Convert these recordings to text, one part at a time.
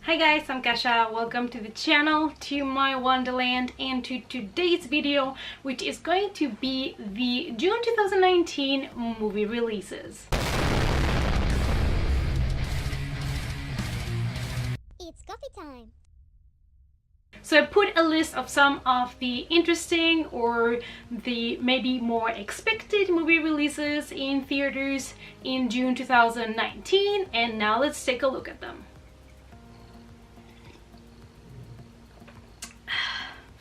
Hi guys, I'm Kasha. Welcome to the channel, to my wonderland, and to today's video, which is going to be the June 2019 movie releases. It's coffee time! So I put a list of some of the interesting or the maybe more expected movie releases in theaters in June 2019, and now let's take a look at them.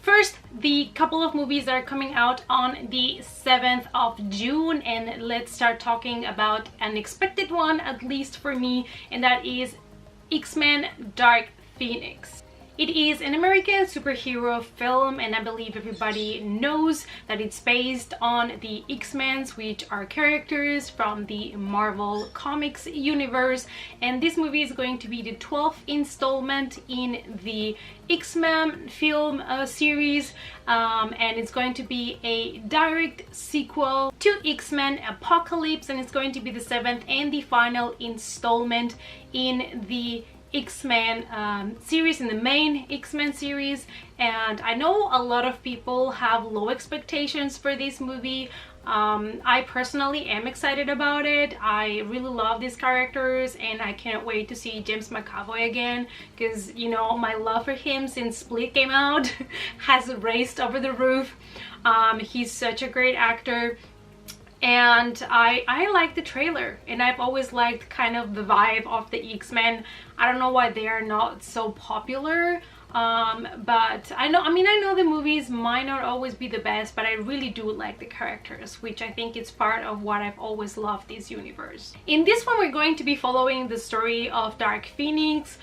First, the couple of movies that are coming out on the 7th of June, and let's start talking about an expected one, at least for me, and that is X-Men Dark Phoenix. It is an American superhero film, and I believe everybody knows that it's based on the X-Men, which are characters from the Marvel Comics universe, and this movie is going to be the 12th installment in the X-Men film series, and it's going to be a direct sequel to X-Men Apocalypse, and it's going to be the 7th and the final installment in the X-Men series, in the main X-Men series. And I know a lot of people have low expectations for this movie. I personally am excited about it. I really love these characters, and I can't wait to see James McAvoy again, because you know, my love for him since Split came out has raised over the roof. He's such a great actor. And I like the trailer, and I've always liked kind of the vibe of the X-Men. I don't know why they are not so popular, but I know the movies might not always be the best, but I really do like the characters, which I think is part of what I've always loved this universe. In this one, we're going to be following the story of Dark Phoenix,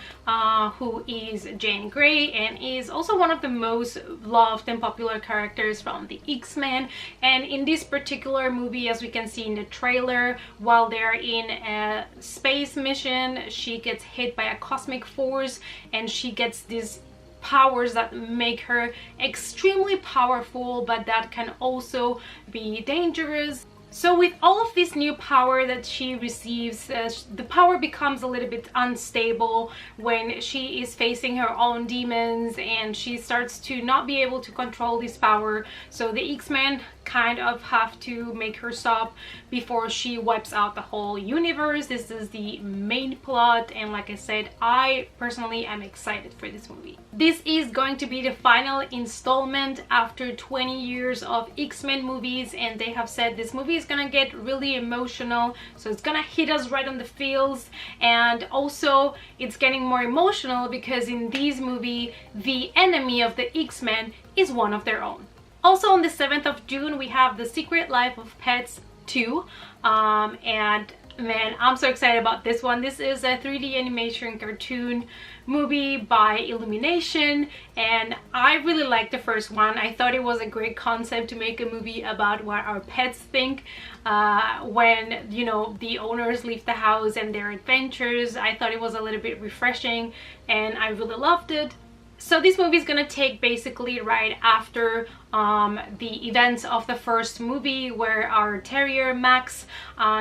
who is Jean Grey and is also one of the most loved and popular characters from the X-Men. And in this particular movie, as we can see in the trailer, while they're in a space mission, she gets hit by a cosmic force, and she gets this powers that make her extremely powerful, but that can also be dangerous. So with all of this new power that she receives, the power becomes a little bit unstable when she is facing her own demons, and she starts to not be able to control this power. So the X-Men kind of have to make her stop before she wipes out the whole universe. This is the main plot, and like I said, I personally am excited for this movie. This is going to be the final installment after 20 years of X-Men movies, and they have said this movie is gonna get really emotional, so it's gonna hit us right on the feels. And also it's getting more emotional because in this movie the enemy of the X-Men is one of their own. Also on the 7th of June, we have The Secret Life of Pets 2, and man, I'm so excited about this one. This is a 3D animation cartoon movie by Illumination, and I really liked the first one. I thought it was a great concept to make a movie about what our pets think when, you know, the owners leave the house and their adventures. I thought it was a little bit refreshing, and I really loved it. So this movie is gonna take basically right after the events of the first movie, where our terrier Max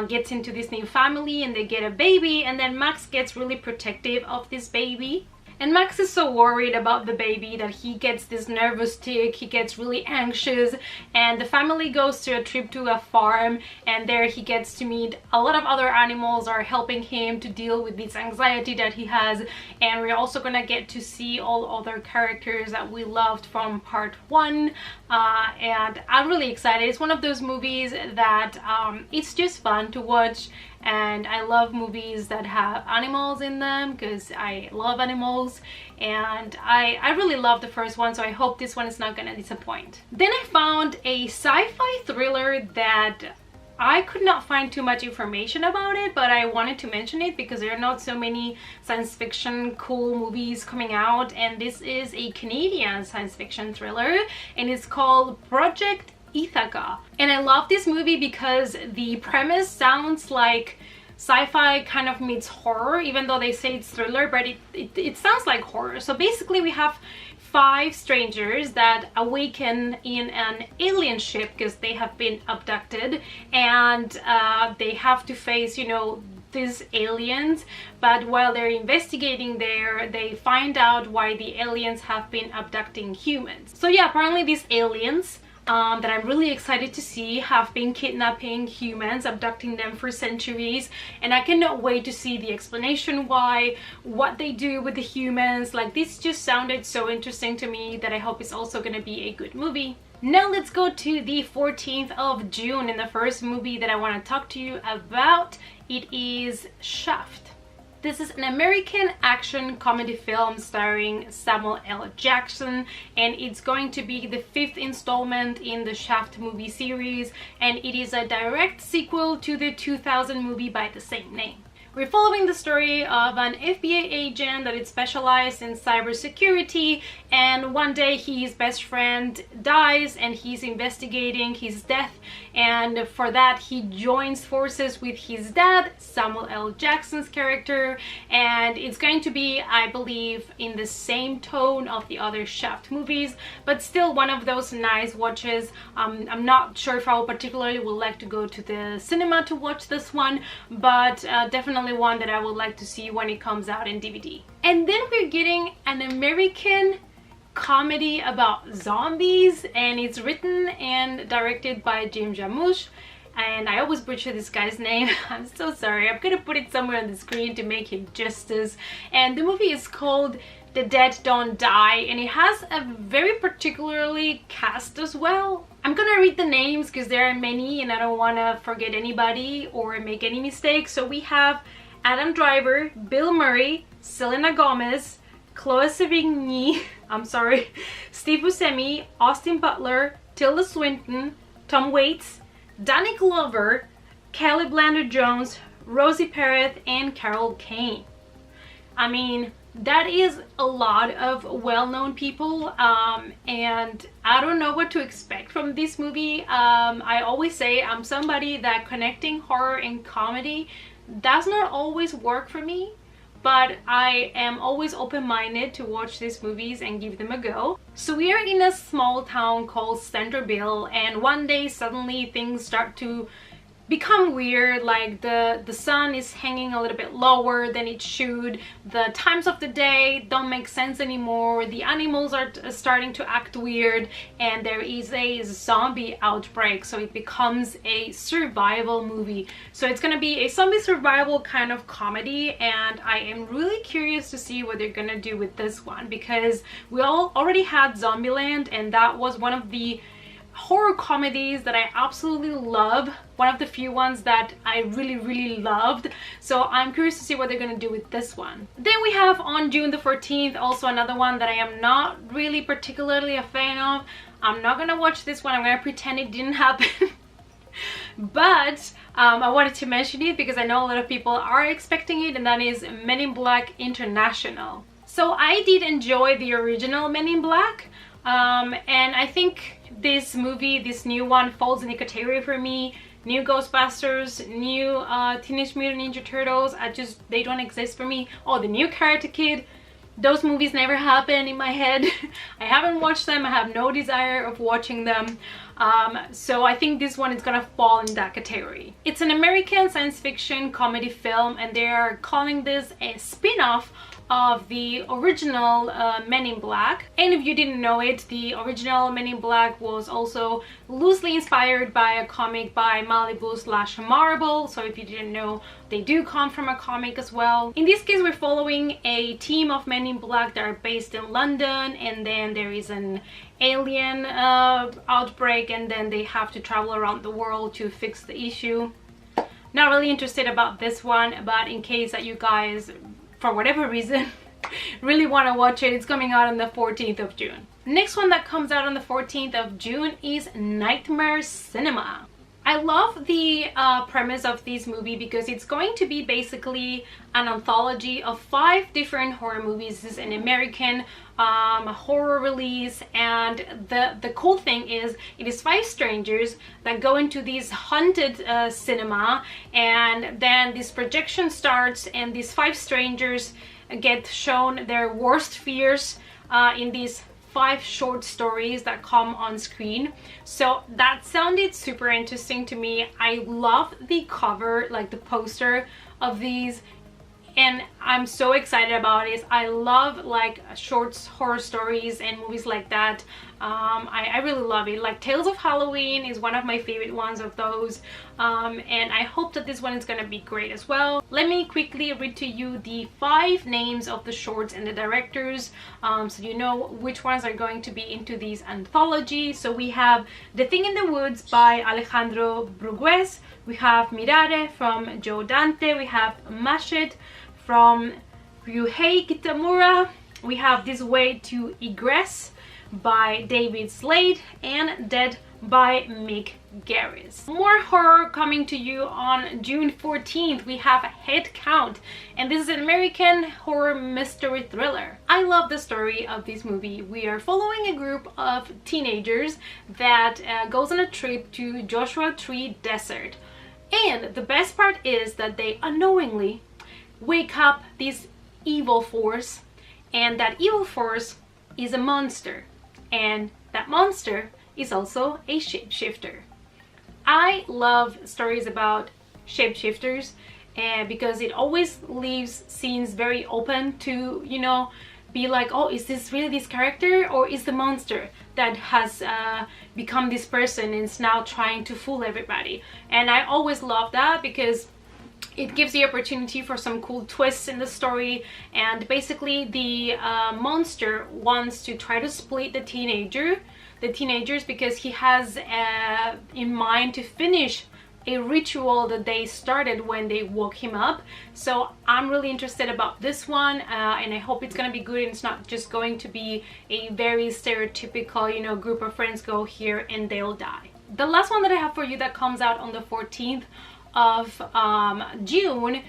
gets into this new family and they get a baby, and then Max gets really protective of this baby. And Max is so worried about the baby that he gets this nervous tick, he gets really anxious, and the family goes to a trip to a farm, and there he gets to meet a lot of other animals are helping him to deal with this anxiety that he has. And we're also gonna get to see all other characters that we loved from part 1, and I'm really excited. It's one of those movies that it's just fun to watch, and I love movies that have animals in them because I love animals, and I really love the first one, so I hope this one is not gonna disappoint. Then I found a sci-fi thriller that I could not find too much information about it, but I wanted to mention it because there are not so many science fiction cool movies coming out, and this is a Canadian science fiction thriller, and it's called Project Ithaca. And I love this movie because the premise sounds like sci-fi kind of meets horror, even though they say it's thriller, but it sounds like horror. So basically we have 5 strangers that awaken in an alien ship because they have been abducted, and they have to face, you know, these aliens, but while they're investigating there, they find out why the aliens have been abducting humans. So yeah, apparently these aliens that I'm really excited to see have been kidnapping humans, abducting them for centuries, and I cannot wait to see the explanation why, what they do with the humans. Like, this just sounded so interesting to me that I hope it's also gonna be a good movie. Now let's go to the 14th of June, and the first movie that I want to talk to you about, it is Shaft. This is an American action comedy film starring Samuel L. Jackson, and it's going to be the 5th installment in the Shaft movie series, and it is a direct sequel to the 2000 movie by the same name. We're following the story of an FBI agent that is specialized in cybersecurity, and one day his best friend dies and he's investigating his death, and for that he joins forces with his dad, Samuel L. Jackson's character, and it's going to be, I believe, in the same tone of the other Shaft movies, but still one of those nice watches. I'm not sure if I particularly would like to go to the cinema to watch this one, but definitely one that I would like to see when it comes out in DVD. And then we're getting an American comedy about zombies, and it's written and directed by Jim Jarmusch, and I always butcher this guy's name. I'm so sorry. I'm gonna put it somewhere on the screen to make him justice. And the movie is called The Dead Don't Die, and it has a very particularly cast as well. I'm gonna read the names because there are many and I don't want to forget anybody or make any mistakes. So we have Adam Driver, Bill Murray, Selena Gomez, Chloe Sevigny, I'm sorry, Steve Buscemi, Austin Butler, Tilda Swinton, Tom Waits, Danny Glover, Kelly Blanda-Jones, Rosie Perez, and Carol Kane. I mean, that is a lot of well-known people, and I don't know what to expect from this movie. I always say I'm somebody that connecting horror and comedy does not always work for me, but I am always open-minded to watch these movies and give them a go. So we are in a small town called Centerville, and one day suddenly things start to become weird. Like the sun is hanging a little bit lower than it should, the times of the day don't make sense anymore, the animals are starting to act weird, and there is a zombie outbreak. So it becomes a survival movie. So it's gonna be a zombie survival kind of comedy, and I am really curious to see what they're gonna do with this one, because we all already had Zombieland, and that was one of the horror comedies that I absolutely love, one of the few ones that I really loved. So I'm curious to see what they're gonna do with this one. Then we have on June the 14th also another one that I am not really particularly a fan of. I'm not gonna watch this one, I'm gonna pretend it didn't happen. But I wanted to mention it because I know a lot of people are expecting it, and that is Men in Black International. So I did enjoy the original Men in Black, and I think this movie, this new one, falls in the category for me. New Ghostbusters, new Teenage Mutant Ninja Turtles, they don't exist for me. Oh, the new Karate Kid, those movies never happen in my head. I haven't watched them, I have no desire of watching them. So I think this one is gonna fall in that category. It's an American science fiction comedy film, and they are calling this a spin-off of the original Men in Black. And if you didn't know it, the original Men in Black was also loosely inspired by a comic by Malibu/Marvel. So if you didn't know, they do come from a comic as well. In this case, we're following a team of Men in Black that are based in London, and then there is an alien outbreak, and then they have to travel around the world to fix the issue. Not really interested about this one, but in case that you guys, for whatever reason, really want to watch it, it's coming out on the 14th of June. Next one that comes out on the 14th of June is Nightmare Cinema. I love the premise of this movie because it's going to be basically an anthology of 5 different horror movies. This is an American horror release, and the cool thing is it is 5 strangers that go into this haunted cinema, and then this projection starts, and these 5 strangers get shown their worst fears in this 5 short stories that come on screen. So that sounded super interesting to me. I love the cover, like the poster of these, and I'm so excited about it. I love like short horror stories and movies like that. I really love it. Like Tales of Halloween is one of my favorite ones of those, and I hope that this one is gonna be great as well. Let me quickly read to you the 5 names of the shorts and the directors, so you know which ones are going to be into these anthology. So we have The Thing in the Woods by Alejandro Brugués, we have Mirare from Joe Dante, we have Mashed from Ryuhei Kitamura, we have This Way to Egress by David Slade, and Dead by Mick Garris. More horror coming to you on June 14th. We have Head Count, and this is an American horror mystery thriller. I love the story of this movie. We are following a group of teenagers that goes on a trip to Joshua Tree Desert, and the best part is that they unknowingly wake up this evil force, and that evil force is a monster, and that monster is also a shapeshifter. I love stories about shapeshifters, and because it always leaves scenes very open to, you know, be like, oh, is this really this character, or is the monster that has become this person and is now trying to fool everybody? And I always love that because it gives the opportunity for some cool twists in the story. And basically the monster wants to try to split the teenagers because he has in mind to finish a ritual that they started when they woke him up. So I'm really interested about this one, and I hope it's gonna be good and it's not just going to be a very stereotypical, you know, group of friends go here and they'll die. The last one that I have for you that comes out on the 14th of June,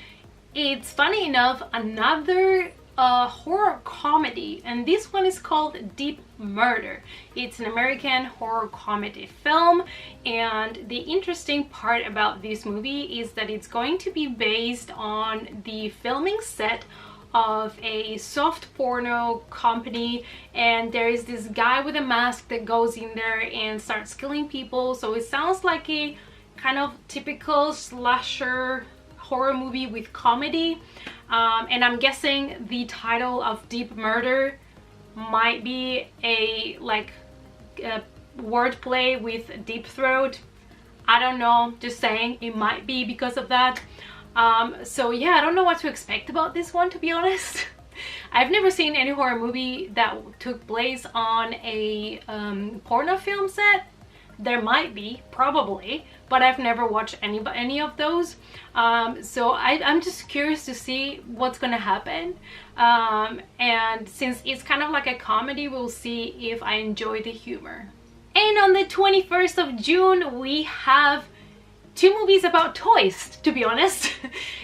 it's funny enough another horror comedy, and this one is called Deep Murder. It's an American horror comedy film, and the interesting part about this movie is that it's going to be based on the filming set of a soft porno company, and there is this guy with a mask that goes in there and starts killing people. So it sounds like a kind of typical slasher horror movie with comedy, and I'm guessing the title of Deep Murder might be a wordplay with Deep Throat. I don't know, just saying, it might be because of that. So yeah, I don't know what to expect about this one, to be honest. I've never seen any horror movie that took place on a porno film set. There might be, probably, but I've never watched any of those. So I'm just curious to see what's gonna happen. And since it's kind of like a comedy, we'll see if I enjoy the humor. And on the 21st of June, we have 2 movies about toys, to be honest.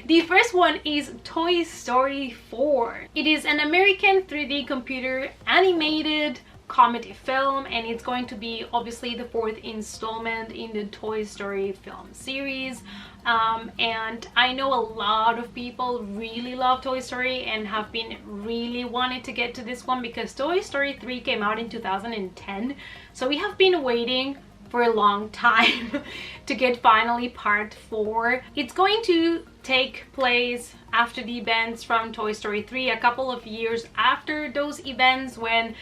The first one is Toy Story 4. It is an American 3D computer animated comedy film, and it's going to be obviously the 4th installment in the Toy Story film series. And I know a lot of people really love Toy Story and have been really wanting to get to this one because Toy Story 3 came out in 2010, so we have been waiting for a long time to get finally part 4. It's going to take place after the events from Toy Story 3, a couple of years after those events when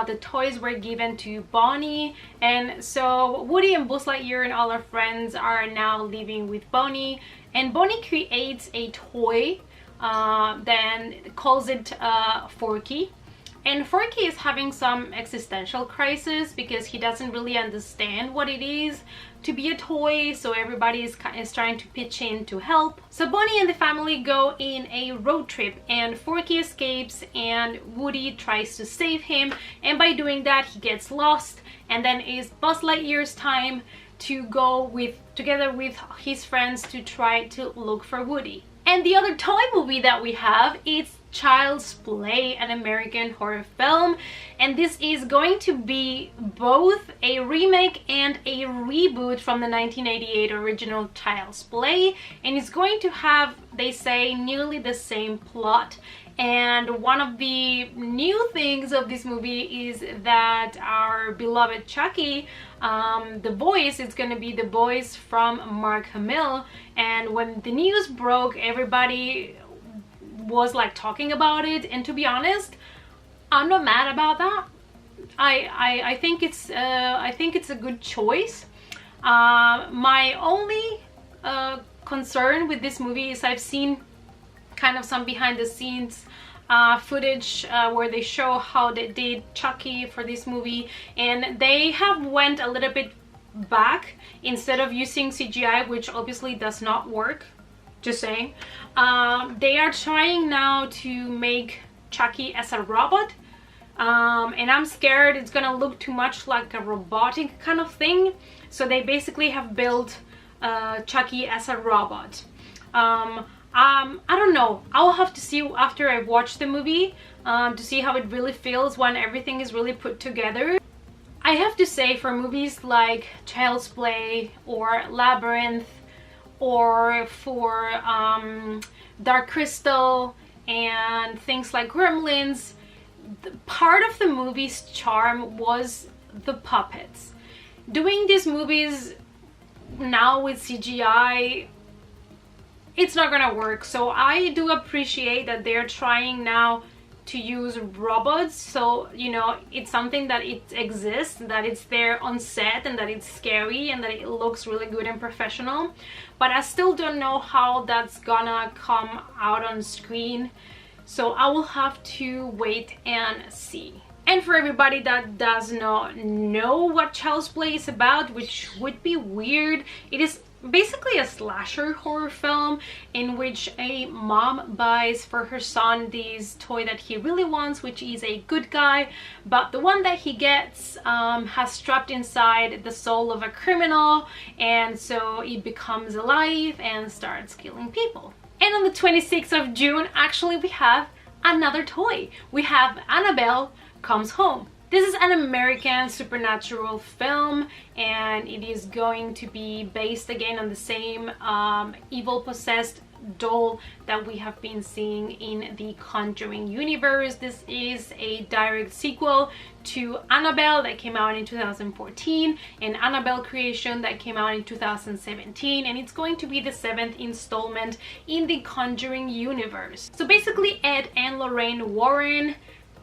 the toys were given to Bonnie. And so Woody and Buzz Lightyear and all our friends are now living with Bonnie, and Bonnie creates a toy, then calls it Forky. And Forky is having some existential crisis because he doesn't really understand what it is to be a toy, so everybody is trying to pitch in to help. So Bonnie and the family go in a road trip, and Forky escapes and Woody tries to save him, and by doing that he gets lost, and then it's Buzz Lightyear's time to go together with his friends to try to look for Woody. And the other toy movie that we have is Child's Play, an American horror film, and this is going to be both a remake and a reboot from the 1988 original Child's Play, and it's going to have, they say, nearly the same plot. And one of the new things of this movie is that our beloved Chucky, the voice is going to be the voice from Mark Hamill. And when the news broke, everybody was like talking about it, and to be honest, I'm not mad about that. I think it's a good choice. My only concern with this movie is I've seen kind of some behind the scenes footage where they show how they did Chucky for this movie, and they have went a little bit back. Instead of using CGI, which obviously does not work, just saying, they are trying now to make Chucky as a robot, and I'm scared it's gonna look too much like a robotic kind of thing. So they basically have built Chucky as a robot. I don't know, I'll have to see after I watch the movie to see how it really feels when everything is really put together. I have to say, for movies like Child's Play or Labyrinth, or for Dark Crystal and things like Gremlins, part of the movie's charm was the puppets. Doing these movies now with CGI, it's not gonna work. So I do appreciate that they're trying now to use robots, so you know, it's something that it exists, that it's there on set, and that it's scary, and that it looks really good and professional. But I still don't know how that's gonna come out on screen, so I will have to wait and see. And for everybody that does not know what Child's Play is about, which would be weird, it is basically a slasher horror film in which a mom buys for her son this toy that he really wants, which is a good guy, but the one that he gets has trapped inside the soul of a criminal, and so it becomes alive and starts killing people. And on the 26th of June, actually, we have another toy. We have Annabelle Comes Home. This is an American supernatural film, and it is going to be based again on the same evil possessed doll that we have been seeing in the Conjuring universe. This is a direct sequel to Annabelle that came out in 2014 and Annabelle Creation that came out in 2017, and it's going to be the 7th installment in the Conjuring universe. So basically, Ed and Lorraine Warren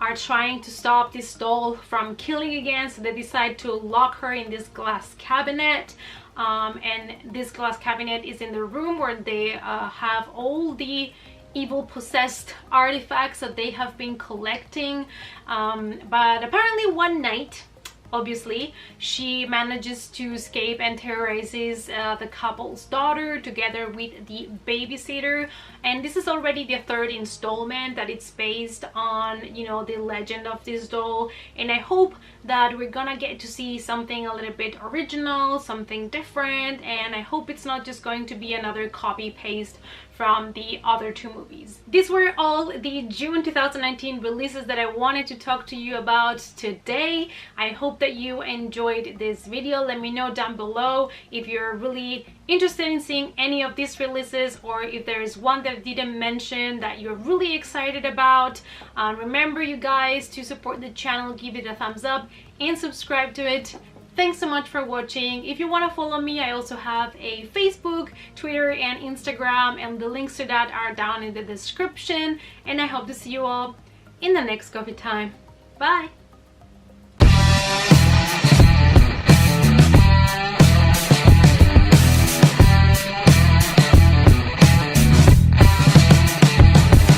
are trying to stop this doll from killing again, so they decide to lock her in this glass cabinet, and this glass cabinet is in the room where they have all the evil possessed artifacts that they have been collecting, but apparently one night, obviously, she manages to escape and terrorizes the couple's daughter together with the babysitter. And this is already the 3rd installment that it's based on, you know, the legend of this doll. And I hope that we're gonna get to see something a little bit original, something different, and I hope it's not just going to be another copy-paste from the other 2 movies. These were all the June 2019 releases that I wanted to talk to you about today. I hope that you enjoyed this video. Let me know down below if you're really interested in seeing any of these releases, or if there is one that I didn't mention that you're really excited about. Remember, you guys, to support the channel, give it a thumbs up and subscribe to it. Thanks so much for watching. If you want to follow me, I also have a Facebook, Twitter, and Instagram, and the links to that are down in the description. And I hope to see you all in the next coffee time. Bye!